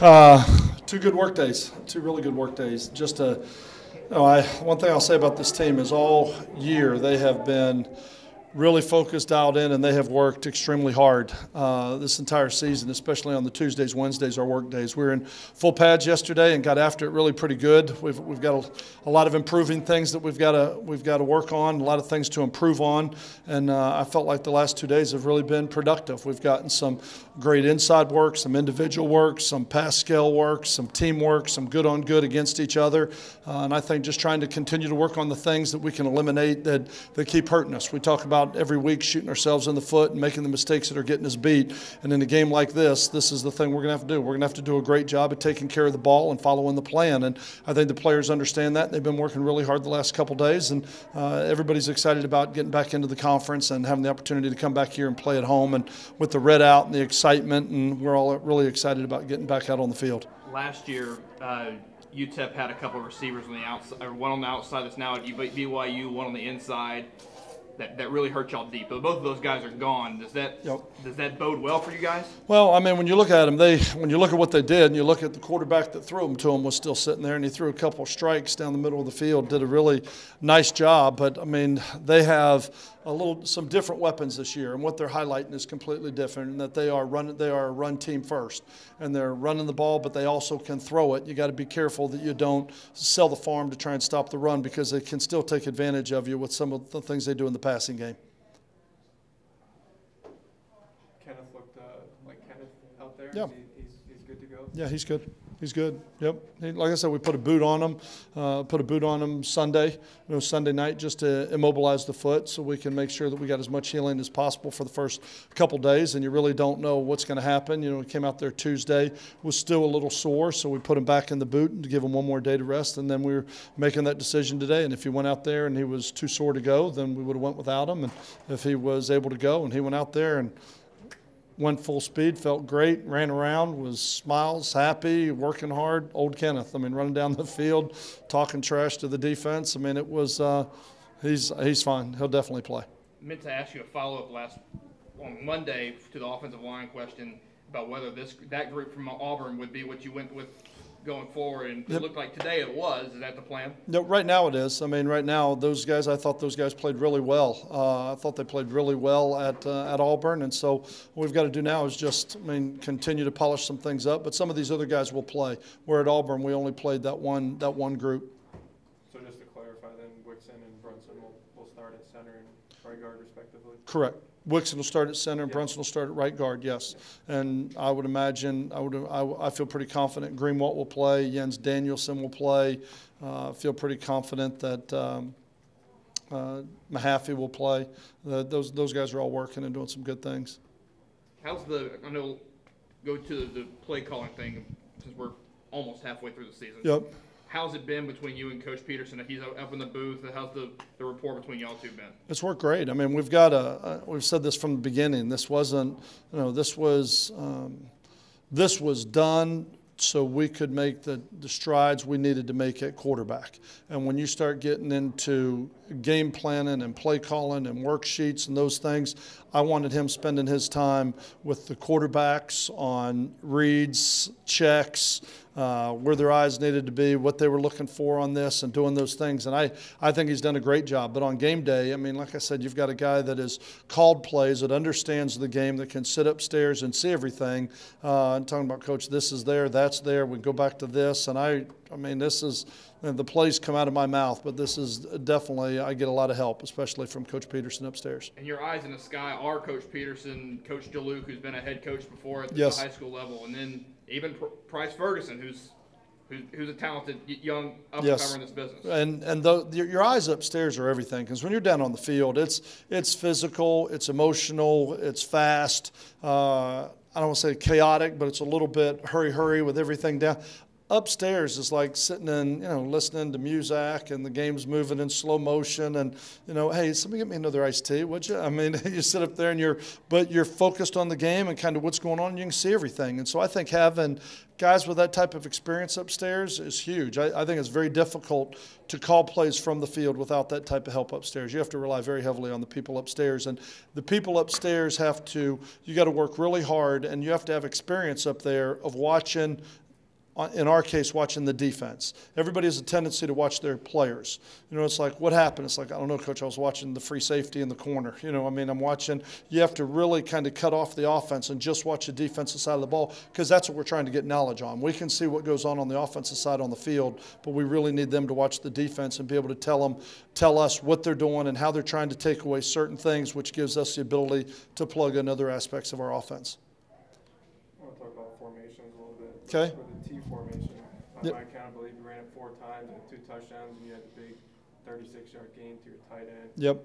Two good work days, two really good work days. One thing I'll say about this team is all year they have been really focused, dialed in, and they have worked extremely hard this entire season, especially on the Tuesdays, Wednesdays, our work days. We were in full pads yesterday and got after it really pretty good. We've got a lot of improving things that we've got to work on, a lot of things to improve on, and I felt like the last 2 days have really been productive. We've gotten some great inside work, some individual work, some pass scale work, some teamwork, some good on good against each other, and I think just trying to continue to work on the things that we can eliminate that keep hurting us. We talk about every week shooting ourselves in the foot and making the mistakes that are getting us beat. And in a game like this is the thing we're going to have to do. We're going to have to do a great job of taking care of the ball and following the plan. And I think the players understand that. They've been working really hard the last couple days, and everybody's excited about getting back into the conference and having the opportunity to come back here and play at home and with the red out and the excitement. And we're all really excited about getting back out on the field. Last year, UTEP had a couple of receivers on the outside, one on the outside that's now at BYU, one on the inside. That really hurt y'all deep. But both of those guys are gone. Does that bode well for you guys? Well, I mean, when you look at them, when you look at what they did, and you look at the quarterback that threw them to them was still sitting there, and he threw a couple of strikes down the middle of the field. Did a really nice job. But I mean, they have some different weapons this year, and what they're highlighting is completely different. In that they are a run team first, and they're running the ball, but they also can throw it. You got to be careful that you don't sell the farm to try and stop the run, because they can still take advantage of you with some of the things they do in the passing game. Kenneth looked like Kenneth out there. Yeah. He's good to go. Yeah, he's good. He's good. Yep. Like I said, we put a boot on him. Sunday night, just to immobilize the foot, so we can make sure that we got as much healing as possible for the first couple days. And you really don't know what's going to happen. You know, we came out there Tuesday, was still a little sore, so we put him back in the boot to give him one more day to rest. And then we were making that decision today. And if he went out there and he was too sore to go, then we would have went without him. And if he was able to go and he went out there and went full speed, felt great, ran around, was smiles, happy, working hard. Old Kenneth, I mean, running down the field, talking trash to the defense. I mean, it was he's fine. He'll definitely play. I meant to ask you a follow-up on Monday to the offensive line question about whether that group from Auburn would be what you went with going forward, and it looked like today it was. Is that the plan? No, right now it is. I mean, right now I thought those guys played really well. I thought they played really well at Auburn, and so what we've got to do now is just, continue to polish some things up. But some of these other guys will play. Where at Auburn, we only played that one group. So just to clarify, then Wixon and Brunson will start at center and right guard respectively. Correct. Wixon will start at center, and Brunson will start at right guard, yes. And I would imagine, I feel pretty confident Greenwalt will play, Jens Danielson will play. I feel pretty confident that Mahaffey will play. Those guys are all working and doing some good things. I know, go to the play calling thing, since we're almost halfway through the season. Yep. How's it been between you and Coach Peterson? He's up in the booth. How's the rapport between y'all two been? It's worked great. I mean, we've said this from the beginning. This wasn't, this was done so we could make the strides we needed to make at quarterback. And when you start getting into game planning and play calling and worksheets and those things, I wanted him spending his time with the quarterbacks on reads, checks, where their eyes needed to be, what they were looking for on this, and doing those things. And I think he's done a great job. But on game day, I mean, like I said, you've got a guy that has called plays, that understands the game, that can sit upstairs and see everything. And talking about, Coach, this is there, that's there, we go back to this. And I mean, this is, the plays come out of my mouth, but this is definitely, I get a lot of help, especially from Coach Peterson upstairs. And your eyes in the sky are Coach Peterson, Coach DeLuke, who's been a head coach before at the high school level, and then even Price Ferguson, who's a talented young up-and-comer in this business. And your eyes upstairs are everything, because when you're down on the field, it's physical, it's emotional, it's fast. I don't want to say chaotic, but it's a little bit hurry with everything down. Upstairs is like sitting in, listening to music, and the game's moving in slow motion, and, hey, somebody get me another iced tea, would you? I mean, you sit up there and you're focused on the game and kind of what's going on, and you can see everything. And so I think having guys with that type of experience upstairs is huge. I think it's very difficult to call plays from the field without that type of help upstairs. You have to rely very heavily on the people upstairs, and the people upstairs you got to work really hard, and you have to have experience up there of watching in our case, watching the defense. Everybody has a tendency to watch their players. You know, it's like, what happened? It's like, I don't know, Coach, I was watching the free safety in the corner. You know, I mean, I'm watching. You have to really kind of cut off the offense and just watch the defensive side of the ball, because that's what we're trying to get knowledge on. We can see what goes on the offensive side on the field, but we really need them to watch the defense and be able to tell us what they're doing and how they're trying to take away certain things, which gives us the ability to plug in other aspects of our offense. I want to talk about formations a little bit. Okay. With the T formation, by Yep. my count, I believe you ran it 4 times and 2 touchdowns, and you had the big 36-yard gain to your tight end. Yep.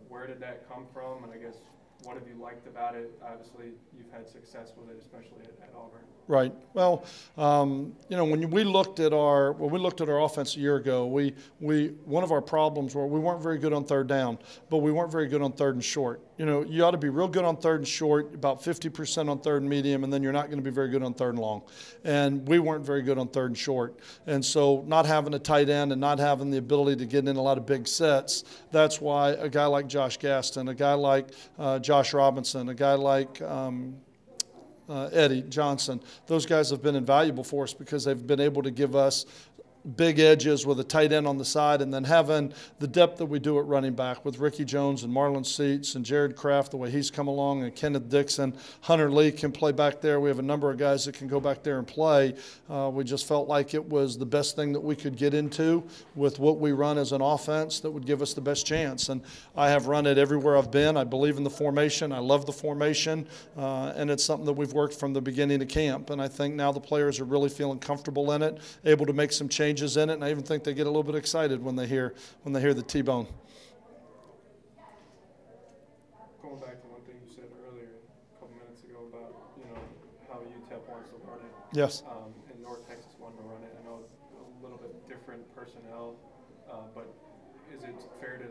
Where did that come from? And I guess, what have you liked about it? Obviously, you've had success with it, especially at Auburn. Right. Well, you know, when we looked at our offense a year ago, one of our problems were we weren't very good on third down, but we weren't very good on third and short. You know, you ought to be real good on third and short, about 50% on third and medium, and then you're not going to be very good on third and long. And we weren't very good on third and short. And so not having a tight end and not having the ability to get in a lot of big sets, that's why a guy like Josh Gaston, a guy like Josh Robinson, a guy like Eddie Johnson, those guys have been invaluable for us because they've been able to give us big edges with a tight end on the side, and then having the depth that we do at running back with Ricky Jones and Marlon Seats and Jared Kraft, the way he's come along, and Kenneth Dixon. Hunter Lee can play back there. We have a number of guys that can go back there and play. We just felt like it was the best thing that we could get into with what we run as an offense that would give us the best chance. And I have run it everywhere I've been. I believe in the formation. I love the formation, and it's something that we've worked from the beginning of camp. And I think now the players are really feeling comfortable in it, able to make some changes in it, and I even think they get a little bit excited when they hear the T-bone. Going back to one thing you said earlier, a couple minutes ago, about how UTEP wants to run it. Yes. And North Texas wanted to run it. I know it's a little bit different personnel, but is it fair to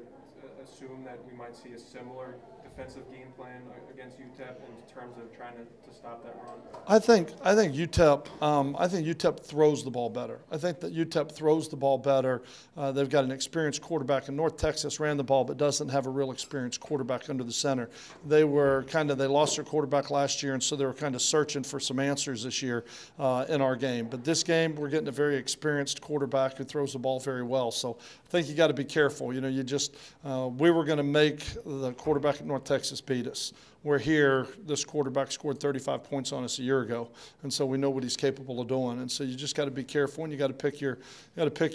assume that we might see a similar defensive game plan against UTEP in terms of trying to stop that run? I think UTEP throws the ball better. I think that UTEP throws the ball better. They've got an experienced quarterback, and North Texas ran the ball but doesn't have a real experienced quarterback under the center. They lost their quarterback last year, and so they were kind of searching for some answers this year in our game. But this game, we're getting a very experienced quarterback who throws the ball very well. So I think you got to be careful. You know, we were going to make the quarterback at North Texas beat us. We're here, this quarterback scored 35 points on us a year ago, and so we know what he's capable of doing. And so you just got to be careful, and you got to pick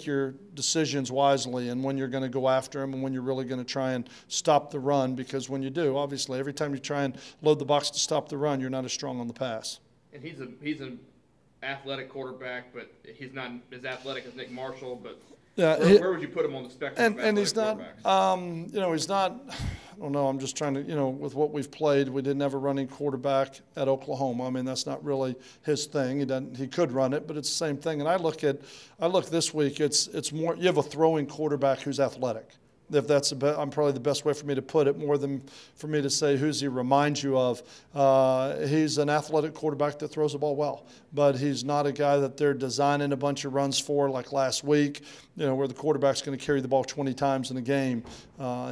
your decisions wisely, and when you're going to go after him and when you're really going to try and stop the run, because when you do, obviously, every time you try and load the box to stop the run, you're not as strong on the pass. And he's an athletic quarterback, but he's not as athletic as Nick Marshall, but yeah, where would you put him on the spectrum? And he's not, he's not. I don't know. I'm just trying to, with what we've played, we didn't have a running quarterback at Oklahoma. I mean, that's not really his thing. He could run it, but it's the same thing. And I look this week. It's more. You have a throwing quarterback who's athletic. If that's I'm probably the best way for me to put it, more than for me to say who's he reminds you of. He's an athletic quarterback that throws the ball well, but he's not a guy that they're designing a bunch of runs for like last week, where the quarterback's going to carry the ball 20 times in a game.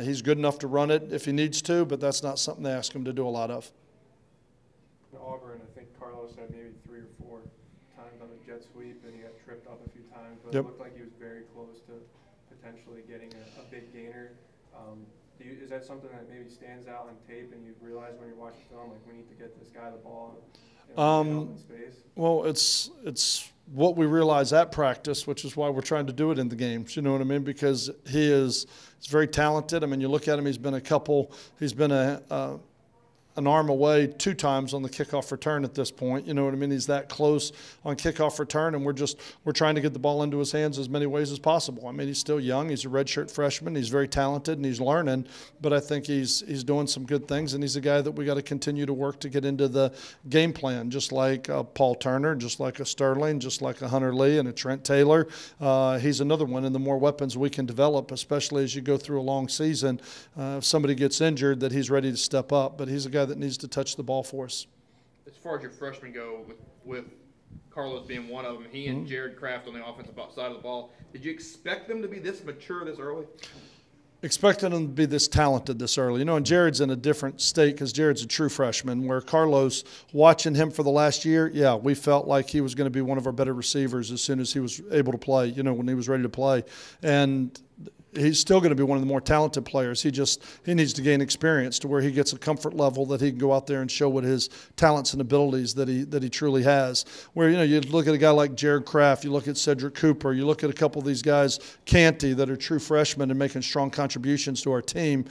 He's good enough to run it if he needs to, but that's not something they ask him to do a lot of. In Auburn, I think Carlos had maybe 3 or 4 times on the jet sweep, and he got tripped up a few times, but It looked like he was very close to potentially getting a big gainer. Is that something that maybe stands out on tape and you realize when you're watching film, like, we need to get this guy the ball in space? Well, it's what we realize at practice, which is why we're trying to do it in the games. You know what I mean? Because he's very talented. I mean, you look at him; he's been an arm away 2 times on the kickoff return at this point. You know what I mean? He's that close on kickoff return, and we're trying to get the ball into his hands as many ways as possible. I mean, he's still young. He's a redshirt freshman. He's very talented, and he's learning. But I think he's doing some good things, and he's a guy that we got to continue to work to get into the game plan, just like Paul Turner, just like a Sterling, just like a Hunter Lee and a Trent Taylor. He's another one, and the more weapons we can develop, especially as you go through a long season, if somebody gets injured, that he's ready to step up. But he's a guy that needs to touch the ball for us. As far as your freshmen go, with Carlos being one of them, he and Jared Kraft on the offensive side of the ball, did you expect them to be this mature this early? expecting him to be this talented this early. You know, and Jared's in a different state because Jared's a true freshman, where Carlos, watching him for the last year, yeah, we felt like he was going to be one of our better receivers as soon as he was able to play, you know, when he was ready to play. And he's still going to be one of the more talented players. He needs to gain experience to where he gets a comfort level that he can go out there and show what his talents and abilities that he truly has. Where, you know, you look at a guy like Jared Kraft, you look at Cedric Cooper, you look at a couple of these guys, Canty, that are true freshmen and making strong contributions to our team.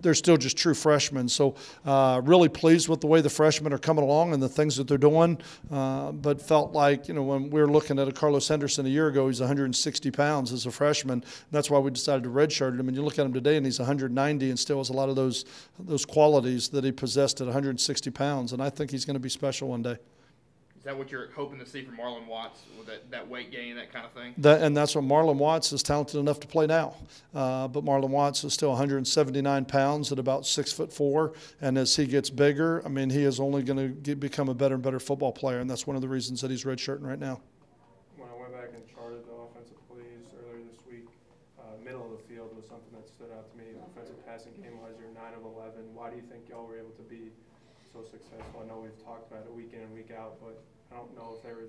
They're still just true freshmen. So really pleased with the way the freshmen are coming along and the things that they're doing. But felt like, you know, when we were looking at a Carlos Henderson a year ago, he's 160 pounds as a freshman. That's why we decided to redshirt him. And you look at him today, and he's 190 and still has a lot of those qualities that he possessed at 160 pounds. And I think he's going to be special one day. Is that what you're hoping to see from Marlon Watts, with that weight gain, that kind of thing? And that's what Marlon Watts is talented enough to play now. But Marlon Watts is still 179 pounds at about 6'4", and as he gets bigger, I mean, he is only going to become a better and better football player, and that's one of the reasons that he's redshirting right now. When I went back and charted the offensive plays earlier this week, middle of the field was something that stood out to me. Offensive passing game-wise, you're 9 of 11. Why do you think y'all were able to be so successful? I know we've talked about it week in and week out, but I don't know if there was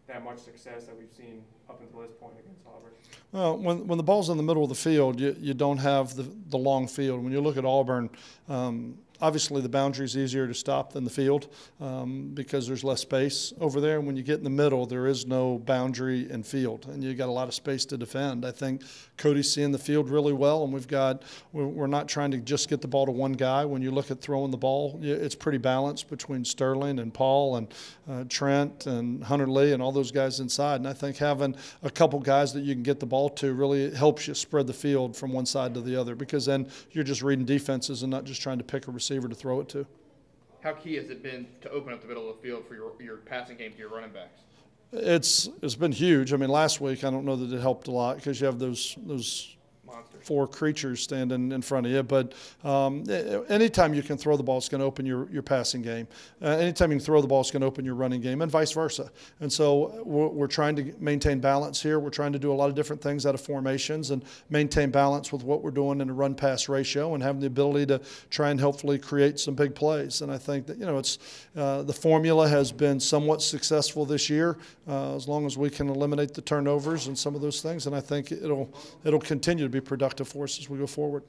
that much success that we've seen up until this point against Auburn. Well, when the ball's in the middle of the field, you don't have the long field. When you look at Auburn, obviously the boundary is easier to stop than the field because there's less space over there. And when you get in the middle, there is no boundary and field, and you got a lot of space to defend. I think Cody's seeing the field really well, and we're not trying to just get the ball to one guy. When you look at throwing the ball, it's pretty balanced between Sterling and Paul and Trent and Hunter Lee and all those guys inside. And I think having a couple guys that you can get the ball to really helps you spread the field from one side to the other, because then you're just reading defenses and not just trying to pick a receiver to throw it to. How key has it been to open up the middle of the field for your passing game to your running backs? It's been huge. I mean, last week I don't know that it helped a lot because you have those Monsters. 4 creatures standing in front of you. But anytime you can throw the ball, it's going to open your passing game. Anytime you can throw the ball, it's going to open your running game, and vice versa. And so we're trying to maintain balance here. We're trying to do a lot of different things out of formations and maintain balance with what we're doing in a run-pass ratio and having the ability to try and hopefully create some big plays. And I think that, you know, it's the formula has been somewhat successful this year as long as we can eliminate the turnovers and some of those things. And I think it'll continue to be productive for us as we go forward.